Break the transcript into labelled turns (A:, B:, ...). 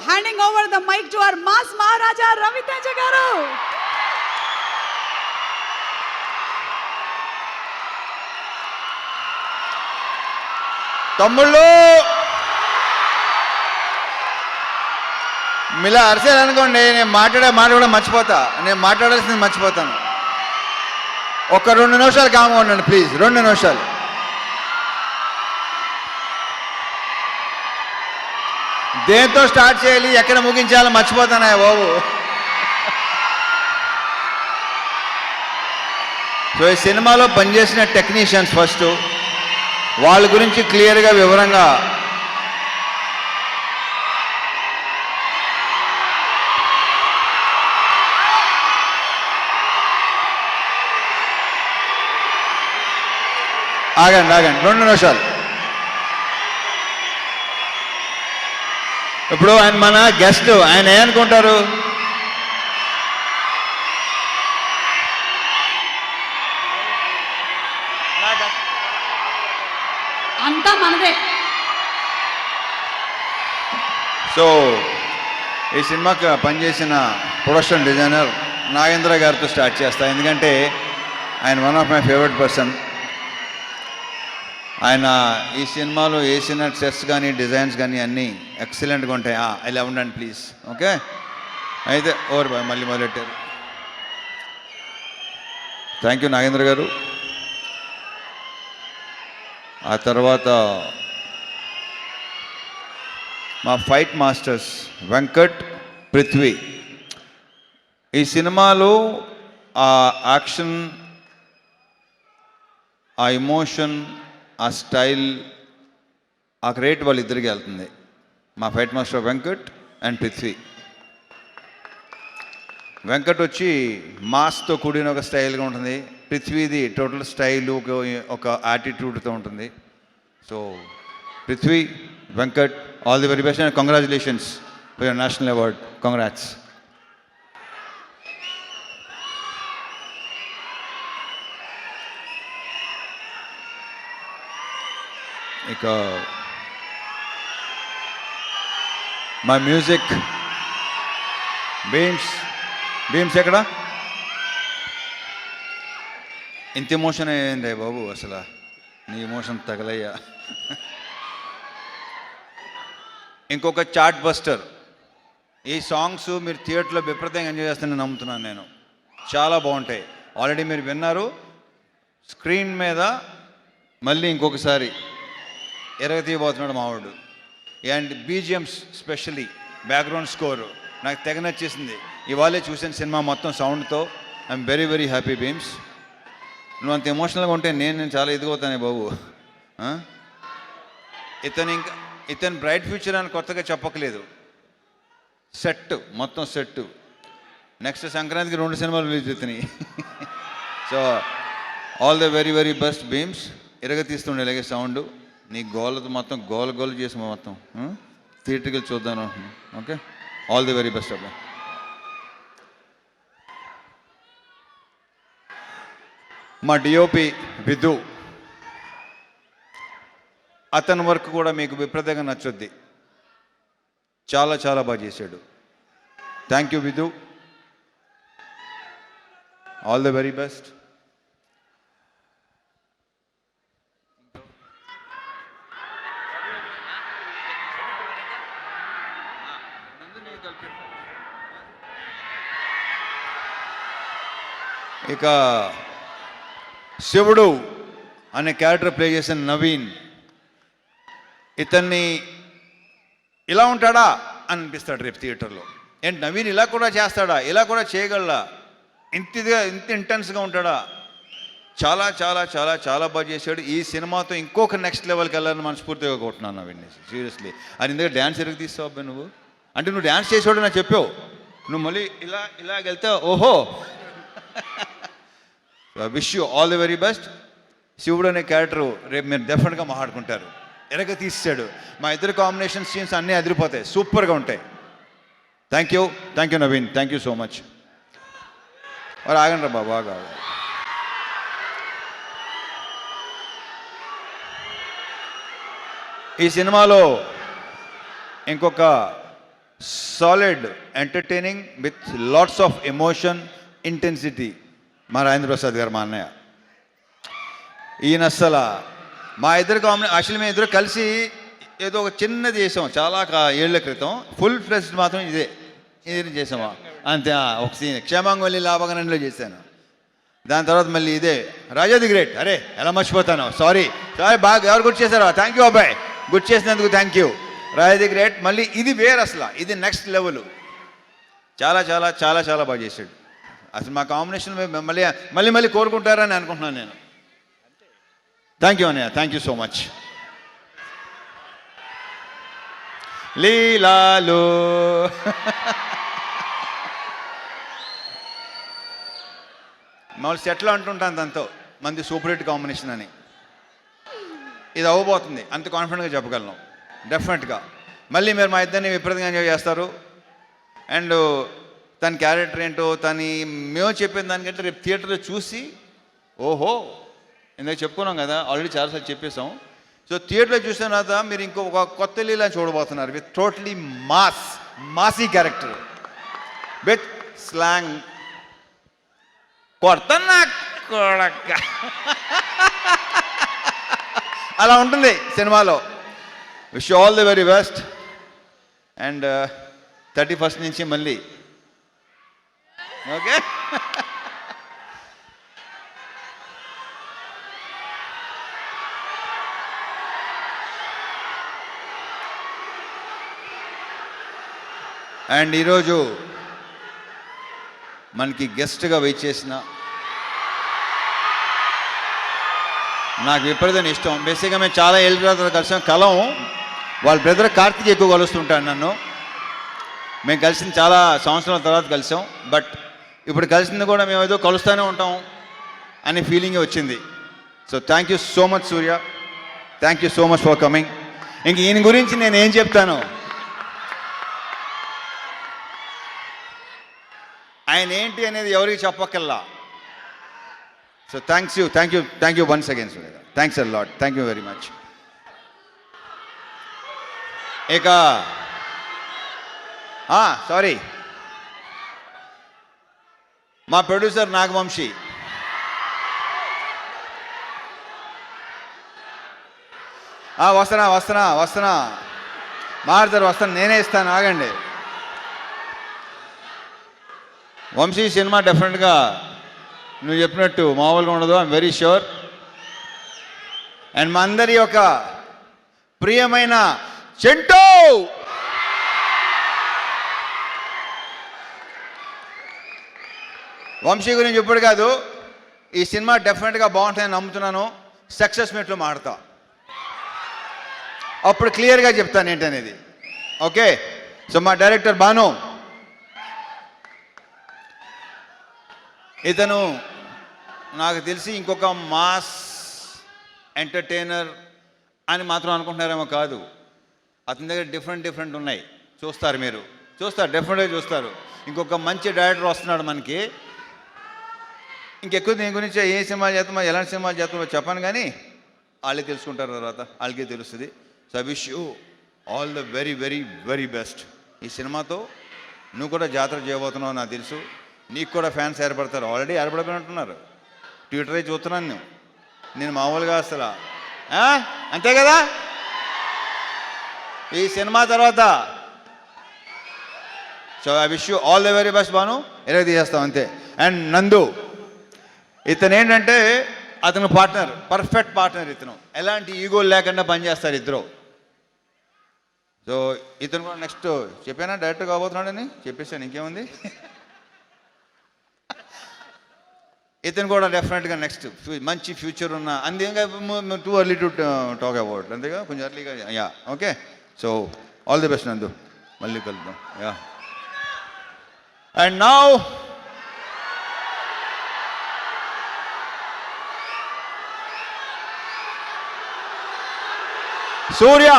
A: Handing over the mic to our mass Maharaja Ravi Teja garu.
B: తమ్ముళ్ళు మీలా అరిసేది అనుకోండి, నేను మాట్లాడే మాట కూడా మర్చిపోతా, నేను మాట్లాడాల్సింది మర్చిపోతాను. ఒక 2 నిమిషాలు కామ్గా ఉండండి ప్లీజ్, 2 నిమిషాలు. దేంతో స్టార్ట్ చేయాలి, ఎక్కడ ముగించాలో మర్చిపోతానా బాబు. సో ఈ సినిమాలో పనిచేసిన టెక్నీషియన్స్ ఫస్ట్, వాళ్ళ గురించి క్లియర్గా వివరంగా ఆగండి 2 నిమిషాలు. ఇప్పుడు ఆయన మన గెస్ట్, ఆయన ఏమనుకుంటారు,
A: అంతా మనదే.
B: సో ఈ సినిమాకి పనిచేసిన ప్రొడక్షన్ డిజైనర్ నాగేంద్ర గారితో స్టార్ట్ చేస్తా, ఎందుకంటే ఆయన one of my favourite person. ఆయన ఈ సినిమాలో వేసిన సెట్స్ కానీ డిజైన్స్ కానీ అన్నీ ఎక్సలెంట్గా ఉంటాయి. ఇలా ఉండండి ప్లీజ్. ఓకే, అయితే ఓవర్ బాయ్, మళ్ళీ మొదలెట్టారు. థ్యాంక్ యూ నాగేంద్ర గారు. ఆ తర్వాత మా ఫైట్ మాస్టర్స్ వెంకట్, పృథ్వీ. ఈ సినిమాలో ఆ యాక్షన్, ఆ ఎమోషన్, ఆ స్టైల్, ఆ క్రియేట్ వాళ్ళిద్దరికి వెళ్తుంది. మా fight master Venkat and Prithvi. Venkat వచ్చి మాస్తో కూడిన ఒక స్టైల్గా ఉంటుంది, పృథ్వీది టోటల్ స్టైల్, ఒక యాటిట్యూడ్తో ఉంటుంది. So Prithvi, Venkat, all the very best and congratulations for your national award. Congrats. ఇక మా మ్యూజిక్ బీమ్స్ ఎక్కడ? ఇంత ఎమోషన్ అయ్యింది బాబు, అసలు నీ ఎమోషన్ తగలయ్యా. ఇంకొక చార్ట్ బస్టర్. ఈ సాంగ్స్ మీరు థియేటర్లో విపరీతంగా ఎంజాయ్ చేస్తానని నమ్ముతున్నాను నేను. చాలా బాగుంటాయి, ఆల్రెడీ మీరు విన్నారు. స్క్రీన్ మీద మళ్ళీ ఇంకొకసారి ఎరగతీయబోతున్నాడు మావాడు. And BGMs, specially background score నాకు తెగ నచ్చేసింది. ఇవాళే చూసిన సినిమా మొత్తం సౌండ్తో. I'm very very happy Bheems. నువ్వు అంత ఎమోషనల్గా ఉంటే నేను చాలా ఎదిగవుతానే బాబు. ఇతను బ్రైట్ ఫ్యూచర్ అని కొత్తగా చెప్పకలేదు. సెట్ మొత్తం సెట్. నెక్స్ట్ సంక్రాంతికి 2 సినిమాలు రిలీజ్ అవుతున్నాయి. So all the very very best Bheems. ఎరగతీస్తుండే ఇలాగే సౌండ్. నీ గోలతో మొత్తం గోల చేసి మొత్తం థియేటర్కి చూద్దాను అంటున్నాను. Okay, all the very best అబ్బా. మా డిఓపి విధు, అతని వర్క్ కూడా మీకు విపరీతంగా నచ్చుద్ది. చాలా చాలా బాగా చేశాడు. Thank you Vidhu, all the very best. ఇక శివుడు అనే క్యారెక్టర్ ప్లే చేసిన నవీన్, ఇతన్ని ఇలా ఉంటాడా అని అనిపిస్తాడు రేపు థియేటర్లో. ఏంటి నవీన్ ఇలా కూడా చేస్తాడా, ఇలా కూడా చేయగలడా, ఇంత ఇంటెన్స్గా ఉంటాడా. చాలా చాలా చాలా చాలా బాగా చేశాడు. ఈ సినిమాతో ఇంకొక నెక్స్ట్ లెవెల్కి వెళ్ళాలని మనస్ఫూర్తిగా కొట్టున్నాను నవీన్ని, సీరియస్లీ. అది ఇందులో డ్యాన్స్ ఎరుగు తీస్తావు అబ్బాయి నువ్వు. అంటే నువ్వు డ్యాన్స్ చేసేవాడు నాకు చెప్పావు, నువ్వు మళ్ళీ ఇలా వెళ్తే ఓహో. Wish you all the very best. శివుడు అనే క్యారెక్టరు రేపు మీరు డెఫినెట్గా మాట్లాడుకుంటారు. ఎరగ తీసాడు. మా ఇద్దరు కాంబినేషన్ సీన్స్ అన్నీ అదిరిపోతాయి, సూపర్గా ఉంటాయి. Thank you Naveen, thank you so much. మరి ఆగండి రా బాబు, బాగా ఈ సినిమాలో ఇంకొక solid, entertaining with lots of emotion, intensity. మా రాజేంద్ర ప్రసాద్ గారు, మా అన్నయ్య. ఈయన అస్సలు మా ఇద్దరు యాక్చువల్లీ మేము ఇద్దరు కలిసి ఏదో ఒక చిన్నది చేసాం చాలా ఏళ్ల క్రితం. ఫుల్ ఫ్లెజ్డ్ మాత్రం ఇదే చేసామా అంతే. ఒక సీన్ క్షేమాంగవల్లి లాభగనంలో చేశాను. దాని తర్వాత మళ్ళీ ఇదే రాజా ది గ్రేట్. అరే ఎలా మర్చిపోతాను, సారీ బాగా ఎవరు గుర్తు చేశారో, థ్యాంక్ యూ అబ్బాయి, గుర్తు చేసినందుకు thank you. Raja the great మళ్ళీ ఇది వేరు, అసలు ఇది నెక్స్ట్ లెవెల్. చాలా చాలా చాలా చాలా బాగా చేశాడు. అసలు మా కాంబినేషన్ మళ్ళీ మళ్ళీ మళ్ళీ కోరుకుంటారని అనుకుంటున్నాను నేను. థ్యాంక్ యూ అన్నయ్య, థ్యాంక్ యూ సో మచ్. లీలాలు మామూలు సెట్లో అంటుంటాను దాంతో మంది సూపర్ హిట్ కాంబినేషన్ అని. ఇది అవ్వబోతుంది, అంత కాన్ఫిడెంట్గా చెప్పగలను డెఫినెట్గా. మళ్ళీ మీరు మా ఇద్దరిని విపరీతంగా ఎంజాయ్ చేస్తారు. అండ్ తన క్యారెక్టర్ ఏంటో మేము చెప్పిన దానికంటే రేపు థియేటర్లో చూసి ఓహో ఇందాక చెప్పుకున్నాం కదా, ఆల్రెడీ చాలాసార్లు చెప్పేసాం. సో థియేటర్లో చూసిన తర్వాత మీరు ఇంకొక కొత్త లీలా చూడబోతున్నారు with totally massy character with slang. కొడతన్నా కొడక అలా ఉంటుంది సినిమాలో. Wish all the very best. And 31st నుంచి మళ్ళీ ఓకే. అండ్ ఈరోజు మనకి గెస్ట్గా వెయిట్ చేసిన నాకు విపరీతమైన ఇష్టం. బేసిక్గా మేము చాలా ఏళ్ళ తర్వాత కలిసాం. వాళ్ళ బ్రదర్ కార్తీక్ ఎక్కువ కలుస్తుంటాడు నన్ను. మేము కలిసింది చాలా సంవత్సరాల తర్వాత కలిసాం. బట్ ఇప్పుడు కలిసింది కూడా మేము ఏదో కలుస్తూనే ఉంటాం అనే ఫీలింగ్ వచ్చింది. So thank you so much Surya, thank you so much for coming. ఇంక ఈయన గురించి నేను ఏం చెప్తాను, ఆయన ఏంటి అనేది ఎవరికి చెప్పక్కల్లా. So thank you once again Surya. Thanks a lot, thank you very much. ఇక సారీ, మా ప్రొడ్యూసర్ నాగవంశీ. వస్తున్నా మారుతారు, వస్తాను, నేనే ఇస్తాను, ఆగండి. వంశీ సినిమా డెఫినెట్గా నువ్వు చెప్పినట్టు మామూలుగా ఉండదు, ఐఎమ్ వెరీ ష్యూర్. అండ్ మా అందరి యొక్క ప్రియమైన చెంటూ వంశీ గురించి ఇప్పుడు కాదు, ఈ సినిమా డెఫినెట్గా బాగుంటుందని నమ్ముతున్నాను. సక్సెస్ మీట్లో మాడతా, అప్పుడు క్లియర్గా చెప్తాను ఏంటనేది. ఓకే. సో మా డైరెక్టర్ భాను, ఇతను నాకు తెలిసి ఇంకొక మాస్ ఎంటర్టైనర్ అని మాత్రం అనుకుంటున్నారేమో కాదు. అతని దగ్గర డిఫరెంట్ ఉన్నాయి, చూస్తారు, మీరు చూస్తారు, డెఫినెట్గా చూస్తారు. ఇంకొక మంచి డైరెక్టర్ వస్తున్నాడు మనకి. ఇంకెక్కువ దీని గురించి ఏ సినిమా చేస్తామో ఎలాంటి సినిమాలు చేస్తామో చెప్పాను, కానీ వాళ్ళే తెలుసుకుంటారు, తర్వాత వాళ్ళకే తెలుస్తుంది. So I wish you all the very very very best. ఈ సినిమాతో నువ్వు కూడా జాతర చేయబోతున్నావు నాకు తెలుసు. నీకు కూడా ఫ్యాన్స్ ఏర్పడతారు, ఆల్రెడీ ఏర్పడిపోయినట్టున్నారు. ట్విట్టర్ అయి చూస్తున్నాను నేను మామూలుగా అసలు. అంతే కదా. ఈ సినిమా తర్వాత so I wish you all the very best Bhanu. ఇలా తీసేస్తాం అంతే. అండ్ నందు, ఇతను ఏంటంటే అతను పార్ట్నర్, పర్ఫెక్ట్ పార్ట్నర్. ఇతను ఎలాంటి ఈగోలు లేకుండా పనిచేస్తారు ఇద్దరు. సో ఇతను కూడా నెక్స్ట్ చెప్పానా డైరెక్టర్ కాబోతున్నాడని చెప్పేసాను, ఇంకేముంది. ఇతను కూడా డెఫినెట్గా నెక్స్ట్ మంచి ఫ్యూచర్ ఉన్న, అంతేగా too early to talk about, అంతేగా కొంచెం ఎర్లీగా. Yeah okay. So all the best నందు, మళ్ళీ కలుద్దాం. యా. And now Surya.